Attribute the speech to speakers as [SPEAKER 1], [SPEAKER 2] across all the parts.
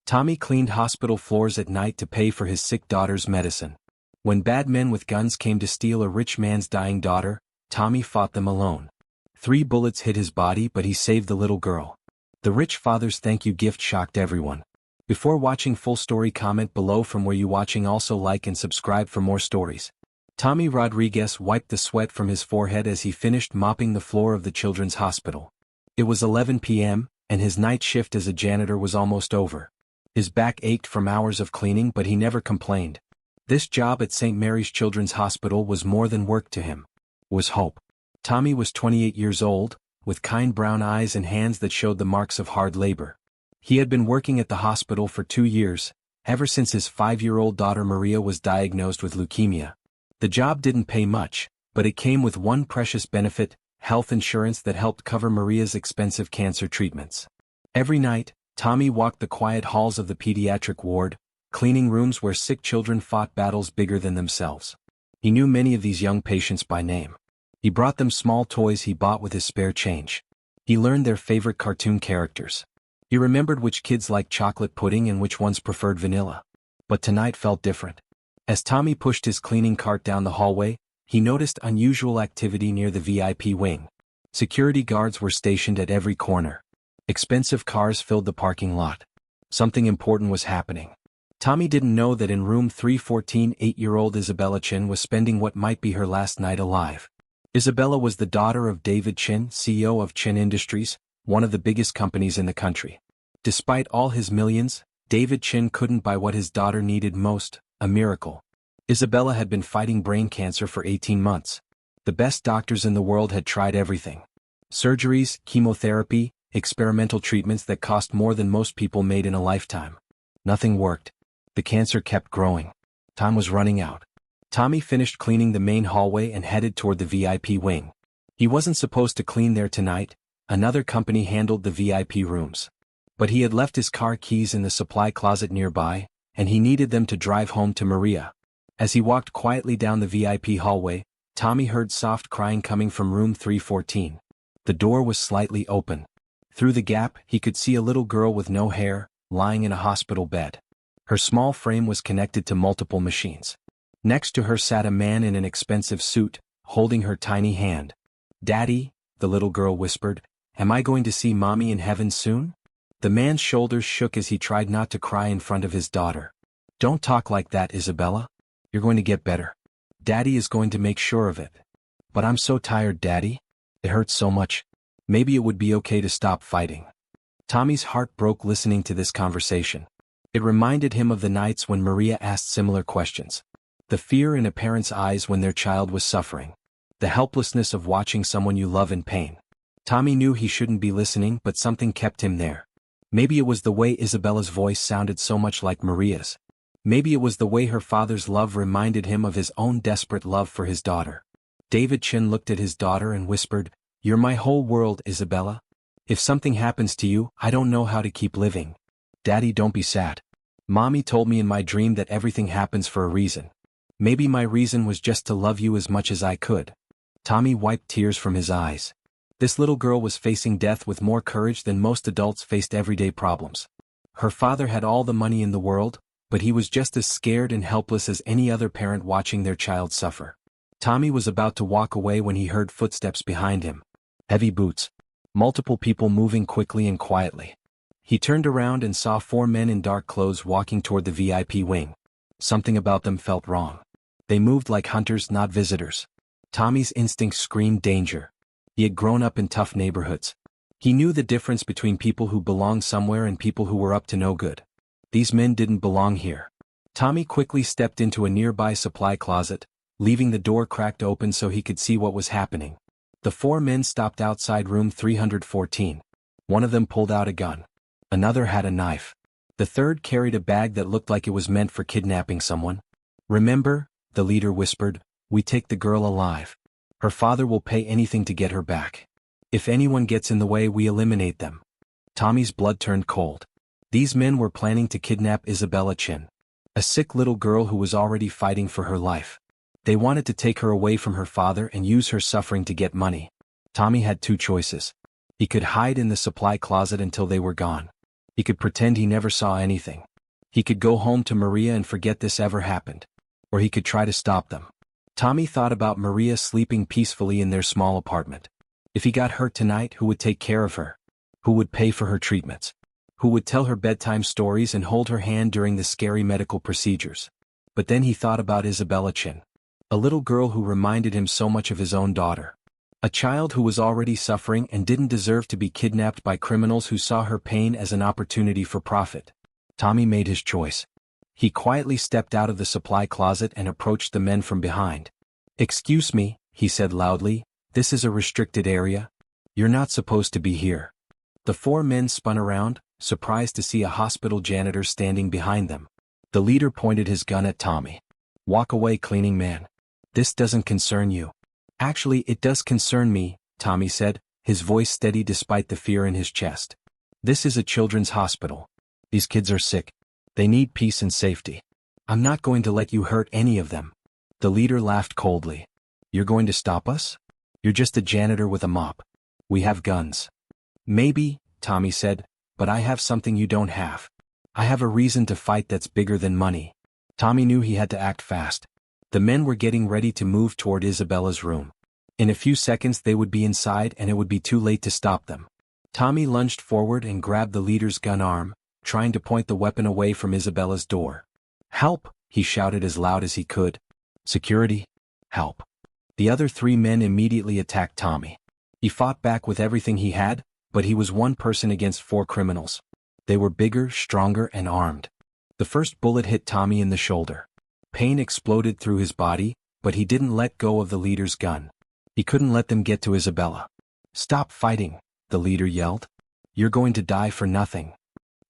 [SPEAKER 1] Tommy cleaned hospital floors at night to pay for his sick daughter's medicine. When bad men with guns came to steal a rich man's dying daughter, Tommy fought them alone. 3 bullets hit his body, but he saved the little girl. The rich father's thank you gift shocked everyone. Before watching full story, comment below from where you watching. Also like and subscribe for more stories. Tommy Rodriguez wiped the sweat from his forehead as he finished mopping the floor of the children's hospital. It was 11 p.m., and his night shift as a janitor was almost over. His back ached from hours of cleaning, but he never complained. This job at St. Mary's Children's Hospital was more than work to him. It was hope. Tommy was 28 years old, with kind brown eyes and hands that showed the marks of hard labor. He had been working at the hospital for 2 years, ever since his 5-year-old daughter Maria was diagnosed with leukemia. The job didn't pay much, but it came with one precious benefit: health insurance that helped cover Maria's expensive cancer treatments. Every night, Tommy walked the quiet halls of the pediatric ward, cleaning rooms where sick children fought battles bigger than themselves. He knew many of these young patients by name. He brought them small toys he bought with his spare change. He learned their favorite cartoon characters. He remembered which kids liked chocolate pudding and which ones preferred vanilla. But tonight felt different. As Tommy pushed his cleaning cart down the hallway, he noticed unusual activity near the VIP wing. Security guards were stationed at every corner. Expensive cars filled the parking lot. Something important was happening. Tommy didn't know that in room 314, 8-year-old Isabella Chin was spending what might be her last night alive. Isabella was the daughter of David Chin, CEO of Chin Industries, one of the biggest companies in the country. Despite all his millions, David Chin couldn't buy what his daughter needed most: a miracle. Isabella had been fighting brain cancer for 18 months. The best doctors in the world had tried everything. Surgeries, chemotherapy, experimental treatments that cost more than most people made in a lifetime. Nothing worked. The cancer kept growing. Time was running out. Tommy finished cleaning the main hallway and headed toward the VIP wing. He wasn't supposed to clean there tonight. Another company handled the VIP rooms. But he had left his car keys in the supply closet nearby, and he needed them to drive home to Maria. As he walked quietly down the VIP hallway, Tommy heard soft crying coming from room 314. The door was slightly open. Through the gap, he could see a little girl with no hair, lying in a hospital bed. Her small frame was connected to multiple machines. Next to her sat a man in an expensive suit, holding her tiny hand. "Daddy," the little girl whispered, "am I going to see Mommy in heaven soon?" The man's shoulders shook as he tried not to cry in front of his daughter. "Don't talk like that, Isabella. You're going to get better. Daddy is going to make sure of it." "But I'm so tired, Daddy. It hurts so much. Maybe it would be okay to stop fighting." Tommy's heart broke listening to this conversation. It reminded him of the nights when Maria asked similar questions. The fear in a parent's eyes when their child was suffering. The helplessness of watching someone you love in pain. Tommy knew he shouldn't be listening, but something kept him there. Maybe it was the way Isabella's voice sounded so much like Maria's. Maybe it was the way her father's love reminded him of his own desperate love for his daughter. David Chin looked at his daughter and whispered, "You're my whole world, Isabella. If something happens to you, I don't know how to keep living. Daddy, don't be sad. Mommy told me in my dream that everything happens for a reason. Maybe my reason was just to love you as much as I could." Tommy wiped tears from his eyes. This little girl was facing death with more courage than most adults faced everyday problems. Her father had all the money in the world, but he was just as scared and helpless as any other parent watching their child suffer. Tommy was about to walk away when he heard footsteps behind him. Heavy boots. Multiple people moving quickly and quietly. He turned around and saw 4 men in dark clothes walking toward the VIP wing. Something about them felt wrong. They moved like hunters, not visitors. Tommy's instincts screamed danger. He had grown up in tough neighborhoods. He knew the difference between people who belonged somewhere and people who were up to no good. These men didn't belong here. Tommy quickly stepped into a nearby supply closet, leaving the door cracked open so he could see what was happening. The 4 men stopped outside room 314. One of them pulled out a gun. Another had a knife. The third carried a bag that looked like it was meant for kidnapping someone. "Remember," the leader whispered, "we take the girl alive. Her father will pay anything to get her back. If anyone gets in the way, we eliminate them." Tommy's blood turned cold. These men were planning to kidnap Isabella Chin, a sick little girl who was already fighting for her life. They wanted to take her away from her father and use her suffering to get money. Tommy had 2 choices. He could hide in the supply closet until they were gone. He could pretend he never saw anything. He could go home to Maria and forget this ever happened. Or he could try to stop them. Tommy thought about Maria sleeping peacefully in their small apartment. If he got hurt tonight, who would take care of her? Who would pay for her treatments? Who would tell her bedtime stories and hold her hand during the scary medical procedures? But then he thought about Isabella Chin. A little girl who reminded him so much of his own daughter. A child who was already suffering and didn't deserve to be kidnapped by criminals who saw her pain as an opportunity for profit. Tommy made his choice. He quietly stepped out of the supply closet and approached the men from behind. "Excuse me," he said loudly, "this is a restricted area. You're not supposed to be here." The four men spun around, surprised to see a hospital janitor standing behind them. The leader pointed his gun at Tommy. "Walk away, cleaning man. This doesn't concern you." "Actually, it does concern me," Tommy said, his voice steady despite the fear in his chest. "This is a children's hospital. These kids are sick. They need peace and safety. I'm not going to let you hurt any of them." The leader laughed coldly. "You're going to stop us? You're just a janitor with a mop. We have guns." "Maybe," Tommy said, "but I have something you don't have. I have a reason to fight that's bigger than money." Tommy knew he had to act fast. The men were getting ready to move toward Isabella's room. In a few seconds they would be inside and it would be too late to stop them. Tommy lunged forward and grabbed the leader's gun arm, trying to point the weapon away from Isabella's door. "Help!" he shouted as loud as he could. "Security? Help!" The other three men immediately attacked Tommy. He fought back with everything he had, but he was one person against four criminals. They were bigger, stronger, and armed. The first bullet hit Tommy in the shoulder. Pain exploded through his body, but he didn't let go of the leader's gun. He couldn't let them get to Isabella. "Stop fighting," the leader yelled. "You're going to die for nothing."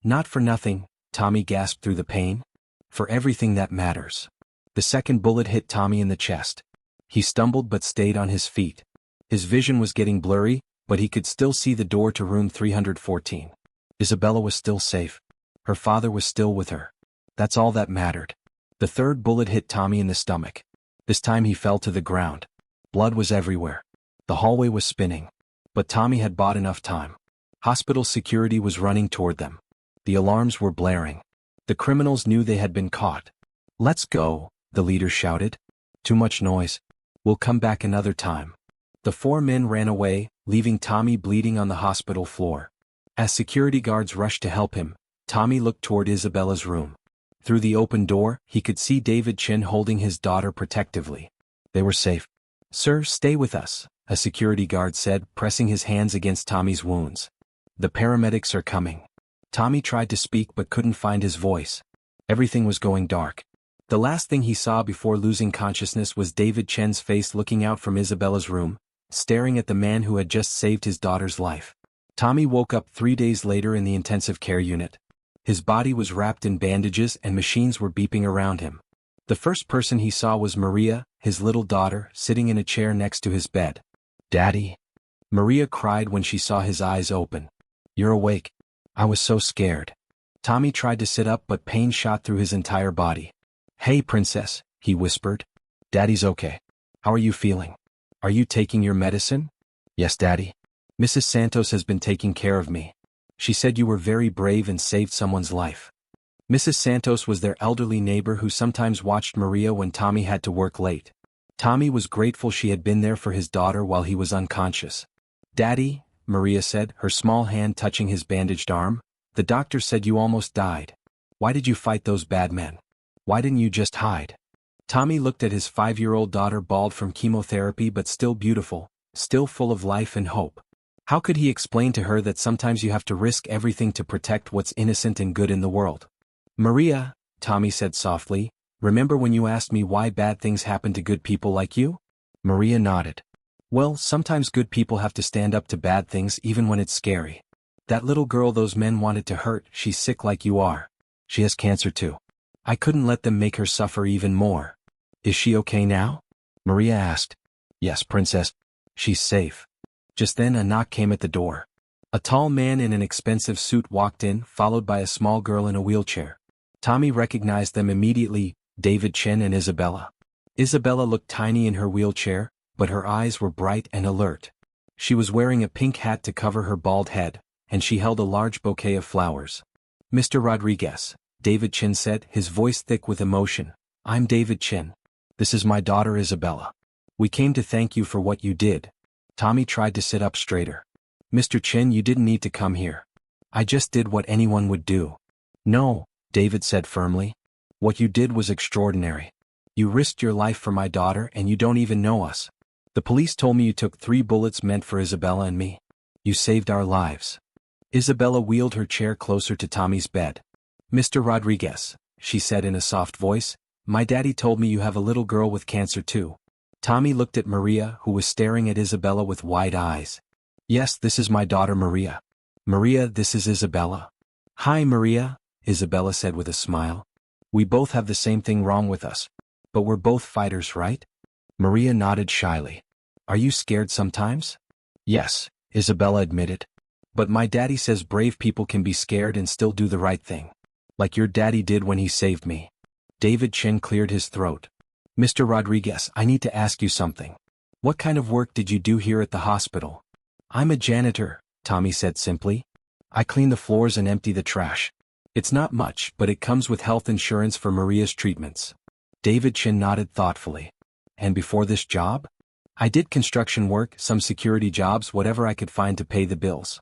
[SPEAKER 1] "Not for nothing," Tommy gasped through the pain. "For everything that matters." The second bullet hit Tommy in the chest. He stumbled but stayed on his feet. His vision was getting blurry, but he could still see the door to room 314. Isabella was still safe. Her father was still with her. That's all that mattered. The third bullet hit Tommy in the stomach. This time he fell to the ground. Blood was everywhere. The hallway was spinning. But Tommy had bought enough time. Hospital security was running toward them. The alarms were blaring. The criminals knew they had been caught. "Let's go," the leader shouted. "Too much noise. We'll come back another time." The four men ran away, leaving Tommy bleeding on the hospital floor. As security guards rushed to help him, Tommy looked toward Isabella's room. Through the open door, he could see David Chin holding his daughter protectively. They were safe. "Sir, stay with us," a security guard said, pressing his hands against Tommy's wounds. "The paramedics are coming." Tommy tried to speak but couldn't find his voice. Everything was going dark. The last thing he saw before losing consciousness was David Chen's face looking out from Isabella's room, staring at the man who had just saved his daughter's life. Tommy woke up 3 days later in the intensive care unit. His body was wrapped in bandages and machines were beeping around him. The first person he saw was Maria, his little daughter, sitting in a chair next to his bed. "Daddy?" Maria cried when she saw his eyes open. "You're awake. I was so scared." Tommy tried to sit up but pain shot through his entire body. "Hey, princess," he whispered. "Daddy's okay. How are you feeling? Are you taking your medicine?" "Yes, Daddy. Mrs. Santos has been taking care of me. She said you were very brave and saved someone's life." Mrs. Santos was their elderly neighbor who sometimes watched Maria when Tommy had to work late. Tommy was grateful she had been there for his daughter while he was unconscious. "Daddy," Maria said, her small hand touching his bandaged arm, "the doctor said you almost died. Why did you fight those bad men? Why didn't you just hide?" Tommy looked at his 5-year-old daughter, bald from chemotherapy but still beautiful, still full of life and hope. How could he explain to her that sometimes you have to risk everything to protect what's innocent and good in the world? "Maria," Tommy said softly, "remember when you asked me why bad things happen to good people like you?" Maria nodded. "Well, sometimes good people have to stand up to bad things even when it's scary. That little girl those men wanted to hurt, she's sick like you are. She has cancer too. I couldn't let them make her suffer even more." "Is she okay now?" Maria asked. "Yes, princess. She's safe." Just then a knock came at the door. A tall man in an expensive suit walked in, followed by a small girl in a wheelchair. Tommy recognized them immediately, David Chen and Isabella. Isabella looked tiny in her wheelchair, but her eyes were bright and alert. She was wearing a pink hat to cover her bald head, and she held a large bouquet of flowers. Mr. Rodriguez, David Chin said, his voice thick with emotion. I'm David Chin. This is my daughter Isabella. We came to thank you for what you did. Tommy tried to sit up straighter. Mr. Chin, you didn't need to come here. I just did what anyone would do. No, David said firmly. What you did was extraordinary. You risked your life for my daughter and you don't even know us. The police told me you took 3 bullets meant for Isabella and me. You saved our lives. Isabella wheeled her chair closer to Tommy's bed. Mr. Rodriguez, she said in a soft voice, my daddy told me you have a little girl with cancer too. Tommy looked at Maria, who was staring at Isabella with wide eyes. Yes, this is my daughter Maria. Maria, this is Isabella. Hi Maria, Isabella said with a smile. We both have the same thing wrong with us. But we're both fighters, right? Maria nodded shyly. Are you scared sometimes? Yes, Isabella admitted. But my daddy says brave people can be scared and still do the right thing. Like your daddy did when he saved me. David Chin cleared his throat. Mr. Rodriguez, I need to ask you something. What kind of work did you do here at the hospital? I'm a janitor, Tommy said simply. I clean the floors and empty the trash. It's not much, but it comes with health insurance for Maria's treatments. David Chin nodded thoughtfully. And before this job? I did construction work, some security jobs, whatever I could find to pay the bills.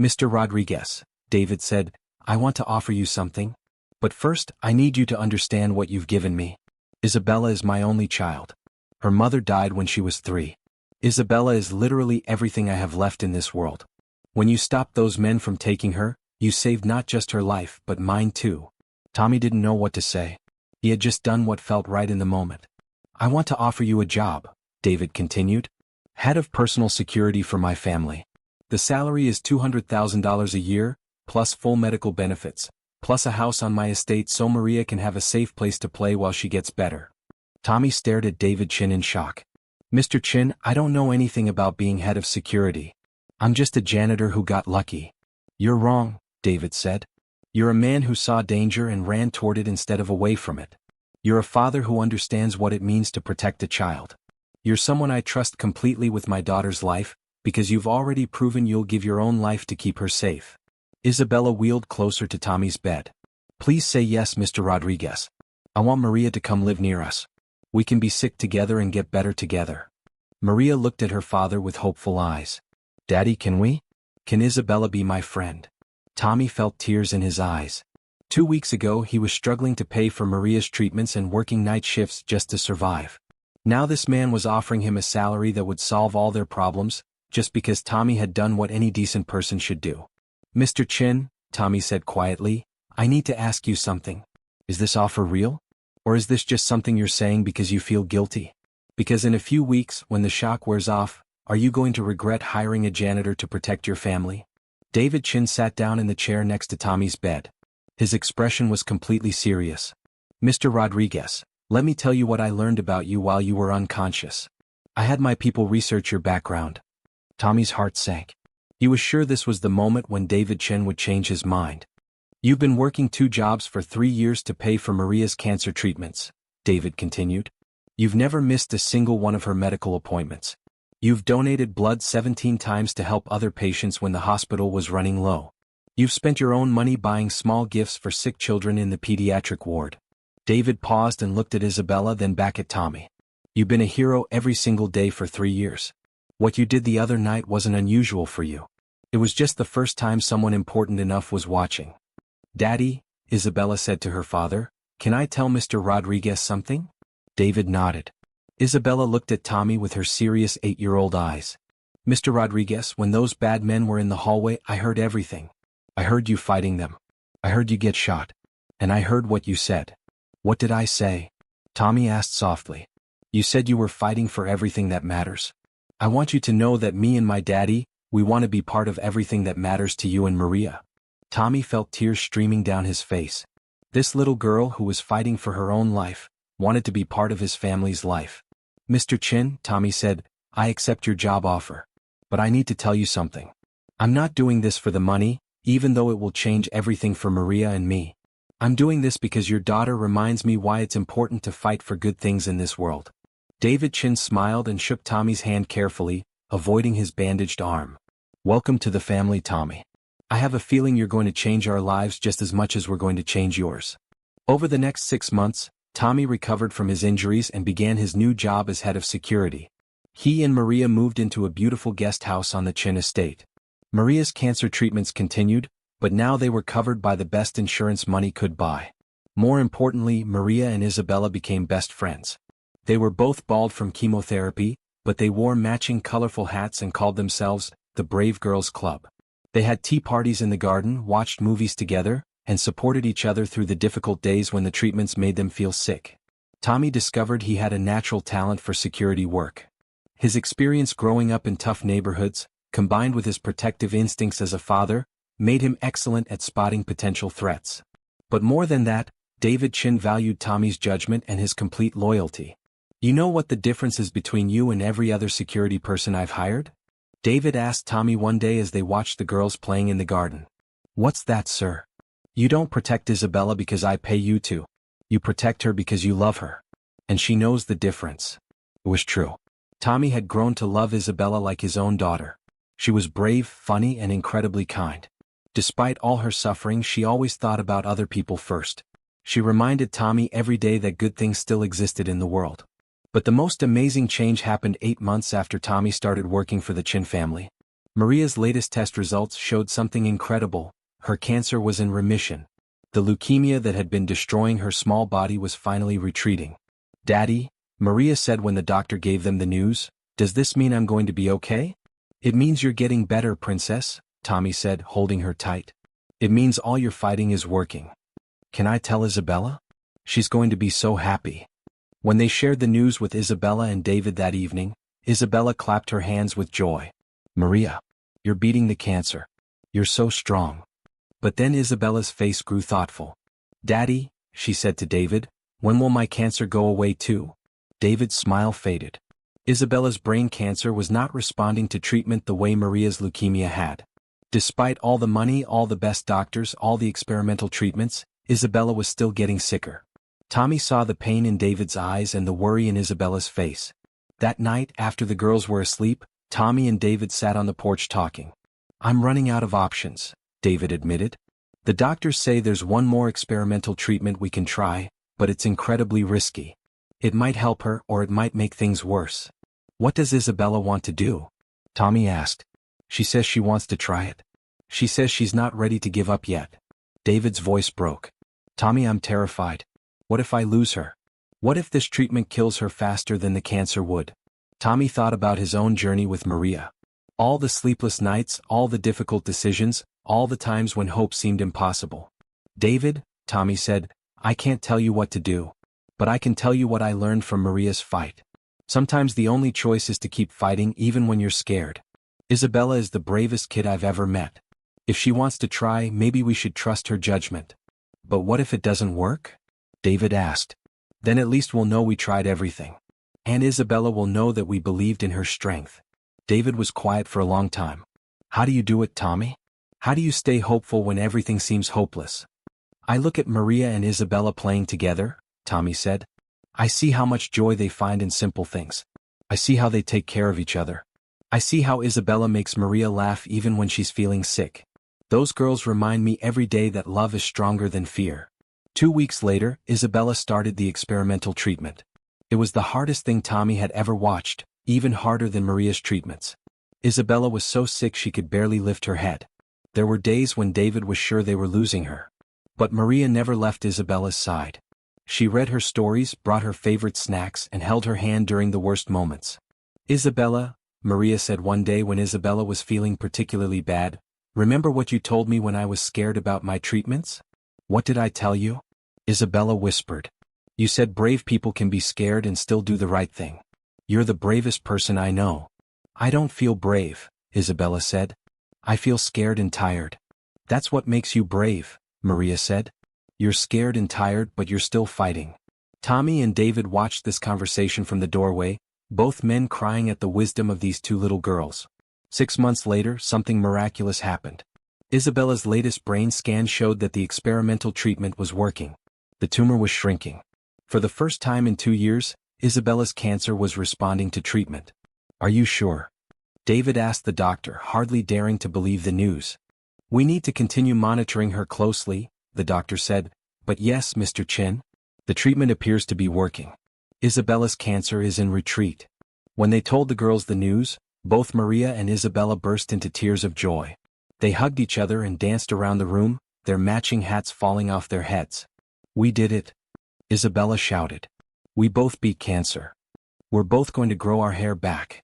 [SPEAKER 1] Mr. Rodriguez, David said, I want to offer you something. But first, I need you to understand what you've given me. Isabella is my only child. Her mother died when she was 3. Isabella is literally everything I have left in this world. When you stopped those men from taking her, you saved not just her life, but mine too. Tommy didn't know what to say. He had just done what felt right in the moment. I want to offer you a job, David continued. Head of personal security for my family. The salary is $200,000 a year, plus full medical benefits, plus a house on my estate so Maria can have a safe place to play while she gets better. Tommy stared at David Chin in shock. Mr. Chin, I don't know anything about being head of security. I'm just a janitor who got lucky. You're wrong, David said. You're a man who saw danger and ran toward it instead of away from it. You're a father who understands what it means to protect a child. You're someone I trust completely with my daughter's life, because you've already proven you'll give your own life to keep her safe. Isabella wheeled closer to Tommy's bed. Please say yes, Mr. Rodriguez. I want Maria to come live near us. We can be sick together and get better together. Maria looked at her father with hopeful eyes. Daddy, can we? Can Isabella be my friend? Tommy felt tears in his eyes. 2 weeks ago he was struggling to pay for Maria's treatments and working night shifts just to survive. Now this man was offering him a salary that would solve all their problems, just because Tommy had done what any decent person should do. Mr. Chin, Tommy said quietly, I need to ask you something. Is this offer real? Or is this just something you're saying because you feel guilty? Because in a few weeks, when the shock wears off, are you going to regret hiring a janitor to protect your family? David Chin sat down in the chair next to Tommy's bed. His expression was completely serious. Mr. Rodriguez, let me tell you what I learned about you while you were unconscious. I had my people research your background. Tommy's heart sank. He was sure this was the moment when David Chin would change his mind. You've been working 2 jobs for 3 years to pay for Maria's cancer treatments, David continued. You've never missed a single one of her medical appointments. You've donated blood 17 times to help other patients when the hospital was running low. You've spent your own money buying small gifts for sick children in the pediatric ward. David paused and looked at Isabella, then back at Tommy. You've been a hero every single day for 3 years. What you did the other night wasn't unusual for you. It was just the first time someone important enough was watching. Daddy, Isabella said to her father, can I tell Mr. Rodriguez something? David nodded. Isabella looked at Tommy with her serious 8-year-old eyes. Mr. Rodriguez, when those bad men were in the hallway, I heard everything. I heard you fighting them. I heard you get shot. And I heard what you said. What did I say? Tommy asked softly. You said you were fighting for everything that matters. I want you to know that me and my daddy, we want to be part of everything that matters to you and Maria. Tommy felt tears streaming down his face. This little girl who was fighting for her own life, wanted to be part of his family's life. Mr. Chin, Tommy said, I accept your job offer. But I need to tell you something. I'm not doing this for the money, even though it will change everything for Maria and me. I'm doing this because your daughter reminds me why it's important to fight for good things in this world. David Chin smiled and shook Tommy's hand carefully, avoiding his bandaged arm. Welcome to the family, Tommy. I have a feeling you're going to change our lives just as much as we're going to change yours. Over the next 6 months, Tommy recovered from his injuries and began his new job as head of security. He and Maria moved into a beautiful guest house on the Chin estate. Maria's cancer treatments continued, but now they were covered by the best insurance money could buy. More importantly, Maria and Isabella became best friends. They were both bald from chemotherapy, but they wore matching colorful hats and called themselves the Brave Girls Club. They had tea parties in the garden, watched movies together, and supported each other through the difficult days when the treatments made them feel sick. Tommy discovered he had a natural talent for security work. His experience growing up in tough neighborhoods, combined with his protective instincts as a father, made him excellent at spotting potential threats. But more than that, David Chin valued Tommy's judgment and his complete loyalty. You know what the difference is between you and every other security person I've hired? David asked Tommy one day as they watched the girls playing in the garden. What's that, sir? You don't protect Isabella because I pay you to. You protect her because you love her. And she knows the difference. It was true. Tommy had grown to love Isabella like his own daughter. She was brave, funny, and incredibly kind. Despite all her suffering, she always thought about other people first. She reminded Tommy every day that good things still existed in the world. But the most amazing change happened 8 months after Tommy started working for the Chin family. Maria's latest test results showed something incredible. Her cancer was in remission. The leukemia that had been destroying her small body was finally retreating. "Daddy," Maria said when the doctor gave them the news, "does this mean I'm going to be okay?" "It means you're getting better, princess," Tommy said, holding her tight. "It means all your fighting is working. Can I tell Isabella? She's going to be so happy." When they shared the news with Isabella and David that evening, Isabella clapped her hands with joy. "Maria, you're beating the cancer. You're so strong." But then Isabella's face grew thoughtful. "Daddy," she said to David, "when will my cancer go away too?" David's smile faded. Isabella's brain cancer was not responding to treatment the way Maria's leukemia had. Despite all the money, all the best doctors, all the experimental treatments, Isabella was still getting sicker. Tommy saw the pain in David's eyes and the worry in Isabella's face. That night, after the girls were asleep, Tommy and David sat on the porch talking. "I'm running out of options," David admitted. "The doctors say there's one more experimental treatment we can try, but it's incredibly risky. It might help her or it might make things worse." "What does Isabella want to do?" Tommy asked. "She says she wants to try it. She says she's not ready to give up yet." David's voice broke. "Tommy, I'm terrified. What if I lose her? What if this treatment kills her faster than the cancer would?" Tommy thought about his own journey with Maria. All the sleepless nights, all the difficult decisions, all the times when hope seemed impossible. "David," Tommy said, "I can't tell you what to do. But I can tell you what I learned from Maria's fight. Sometimes the only choice is to keep fighting even when you're scared. Isabella is the bravest kid I've ever met. If she wants to try, maybe we should trust her judgment." "But what if it doesn't work?" David asked. "Then at least we'll know we tried everything. And Isabella will know that we believed in her strength." David was quiet for a long time. "How do you do it, Tommy? How do you stay hopeful when everything seems hopeless?" "I look at Maria and Isabella playing together," Tommy said. "I see how much joy they find in simple things. I see how they take care of each other. I see how Isabella makes Maria laugh even when she's feeling sick. Those girls remind me every day that love is stronger than fear." 2 weeks later, Isabella started the experimental treatment. It was the hardest thing Tommy had ever watched, even harder than Maria's treatments. Isabella was so sick she could barely lift her head. There were days when David was sure they were losing her. But Maria never left Isabella's side. She read her stories, brought her favorite snacks, and held her hand during the worst moments. "Isabella," Maria said one day when Isabella was feeling particularly bad, "remember what you told me when I was scared about my treatments?" "What did I tell you?" Isabella whispered. "You said brave people can be scared and still do the right thing. You're the bravest person I know." "I don't feel brave," Isabella said. "I feel scared and tired." "That's what makes you brave," Maria said. "You're scared and tired, but you're still fighting." Tommy and David watched this conversation from the doorway, both men crying at the wisdom of these two little girls. 6 months later, something miraculous happened. Isabella's latest brain scan showed that the experimental treatment was working. The tumor was shrinking. For the first time in 2 years, Isabella's cancer was responding to treatment. "Are you sure?" David asked the doctor, hardly daring to believe the news. We need to continue monitoring her closely, the doctor said. But yes, Mr. Chin. The treatment appears to be working. Isabella's cancer is in retreat. When they told the girls the news, both Maria and Isabella burst into tears of joy. They hugged each other and danced around the room, their matching hats falling off their heads. We did it. Isabella shouted. We both beat cancer. We're both going to grow our hair back.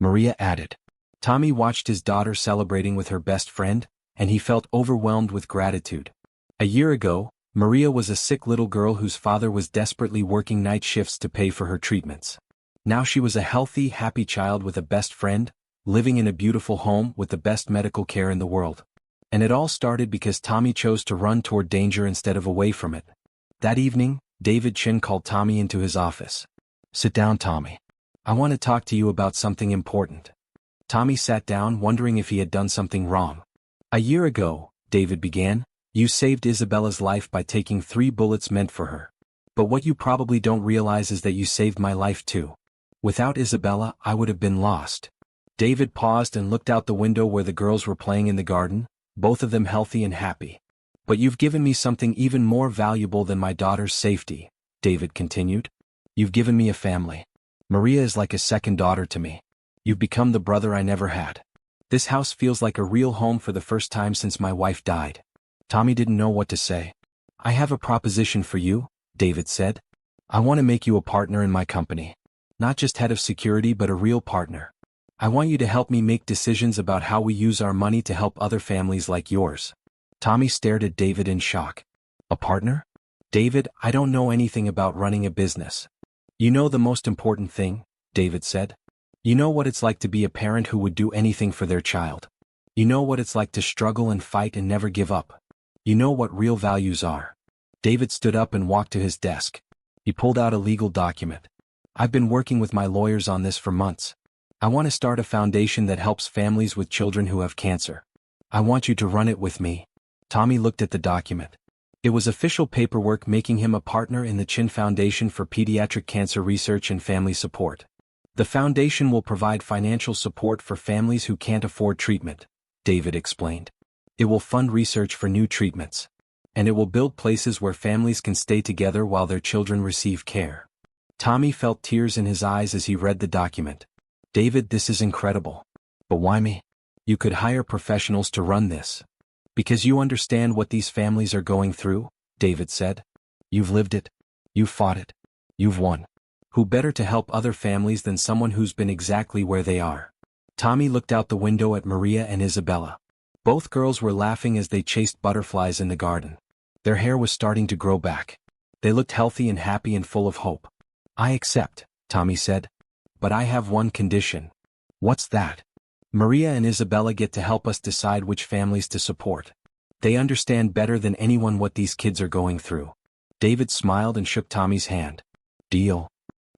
[SPEAKER 1] Maria added. Tommy watched his daughter celebrating with her best friend, and he felt overwhelmed with gratitude. A year ago, Maria was a sick little girl whose father was desperately working night shifts to pay for her treatments. Now she was a healthy, happy child with a best friend, living in a beautiful home with the best medical care in the world. And it all started because Tommy chose to run toward danger instead of away from it. That evening, David Chin called Tommy into his office. Sit down, Tommy. I want to talk to you about something important. Tommy sat down, wondering if he had done something wrong. A year ago, David began, you saved Isabella's life by taking 3 bullets meant for her. But what you probably don't realize is that you saved my life too. Without Isabella, I would have been lost. David paused and looked out the window where the girls were playing in the garden, both of them healthy and happy. But you've given me something even more valuable than my daughter's safety, David continued. You've given me a family. Maria is like a second daughter to me. You've become the brother I never had. This house feels like a real home for the first time since my wife died. Tommy didn't know what to say. I have a proposition for you, David said. I want to make you a partner in my company. Not just head of security but a real partner. I want you to help me make decisions about how we use our money to help other families like yours. Tommy stared at David in shock. A partner? David, I don't know anything about running a business. You know the most important thing, David said. You know what it's like to be a parent who would do anything for their child. You know what it's like to struggle and fight and never give up. You know what real values are. David stood up and walked to his desk. He pulled out a legal document. I've been working with my lawyers on this for months. I want to start a foundation that helps families with children who have cancer. I want you to run it with me. Tommy looked at the document. It was official paperwork making him a partner in the Chin Foundation for Pediatric Cancer Research and Family Support. The foundation will provide financial support for families who can't afford treatment, David explained. It will fund research for new treatments. And it will build places where families can stay together while their children receive care. Tommy felt tears in his eyes as he read the document. David, this is incredible. But why me? You could hire professionals to run this. Because you understand what these families are going through, David said. You've lived it. You've fought it. You've won. Who better to help other families than someone who's been exactly where they are? Tommy looked out the window at Maria and Isabella. Both girls were laughing as they chased butterflies in the garden. Their hair was starting to grow back. They looked healthy and happy and full of hope. I accept, Tommy said. But I have one condition. What's that? Maria and Isabella get to help us decide which families to support. They understand better than anyone what these kids are going through. David smiled and shook Tommy's hand. Deal.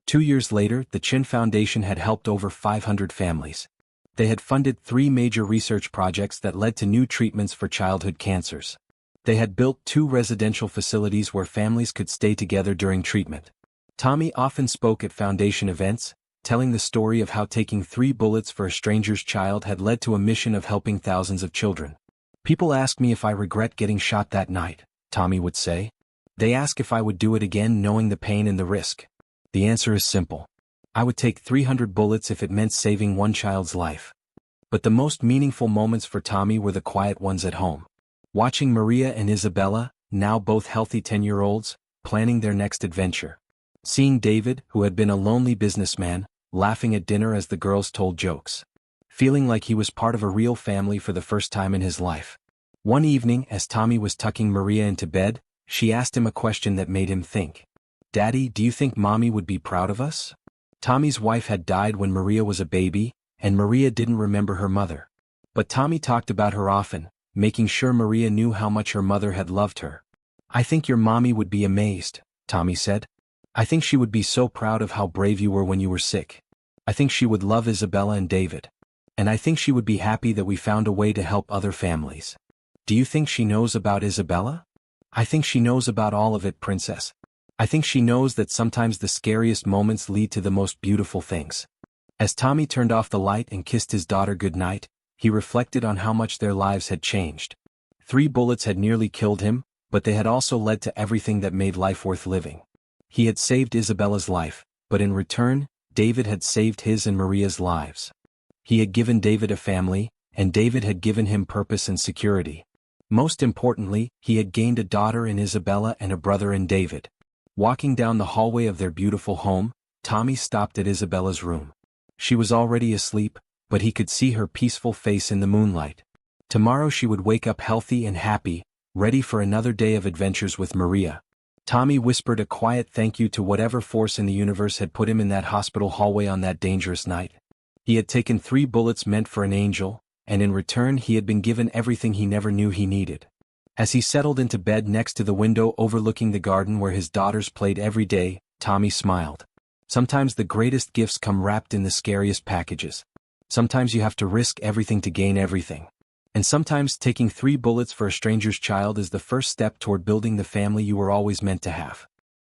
[SPEAKER 1] 2 years later, the Chin Foundation had helped over 500 families. They had funded 3 major research projects that led to new treatments for childhood cancers. They had built 2 residential facilities where families could stay together during treatment. Tommy often spoke at foundation events, telling the story of how taking 3 bullets for a stranger's child had led to a mission of helping thousands of children. People ask me if I regret getting shot that night, Tommy would say. They ask if I would do it again knowing the pain and the risk. The answer is simple. I would take 300 bullets if it meant saving one child's life. But the most meaningful moments for Tommy were the quiet ones at home. Watching Maria and Isabella, now both healthy 10-year-olds, planning their next adventure. Seeing David, who had been a lonely businessman, laughing at dinner as the girls told jokes. Feeling like he was part of a real family for the first time in his life. One evening, as Tommy was tucking Maria into bed, she asked him a question that made him think. Daddy, do you think Mommy would be proud of us? Tommy's wife had died when Maria was a baby, and Maria didn't remember her mother. But Tommy talked about her often, making sure Maria knew how much her mother had loved her. I think your mommy would be amazed, Tommy said. I think she would be so proud of how brave you were when you were sick. I think she would love Isabella and David. And I think she would be happy that we found a way to help other families. Do you think she knows about Isabella? I think she knows about all of it, Princess. I think she knows that sometimes the scariest moments lead to the most beautiful things. As Tommy turned off the light and kissed his daughter goodnight, he reflected on how much their lives had changed. 3 bullets had nearly killed him, but they had also led to everything that made life worth living. He had saved Isabella's life, but in return, David had saved his and Maria's lives. He had given David a family, and David had given him purpose and security. Most importantly, he had gained a daughter in Isabella and a brother in David. Walking down the hallway of their beautiful home, Tommy stopped at Isabella's room. She was already asleep, but he could see her peaceful face in the moonlight. Tomorrow she would wake up healthy and happy, ready for another day of adventures with Maria. Tommy whispered a quiet thank you to whatever force in the universe had put him in that hospital hallway on that dangerous night. He had taken 3 bullets meant for an angel, and in return he had been given everything he never knew he needed. As he settled into bed next to the window overlooking the garden where his daughters played every day, Tommy smiled. Sometimes the greatest gifts come wrapped in the scariest packages. Sometimes you have to risk everything to gain everything. And sometimes taking 3 bullets for a stranger's child is the first step toward building the family you were always meant to have.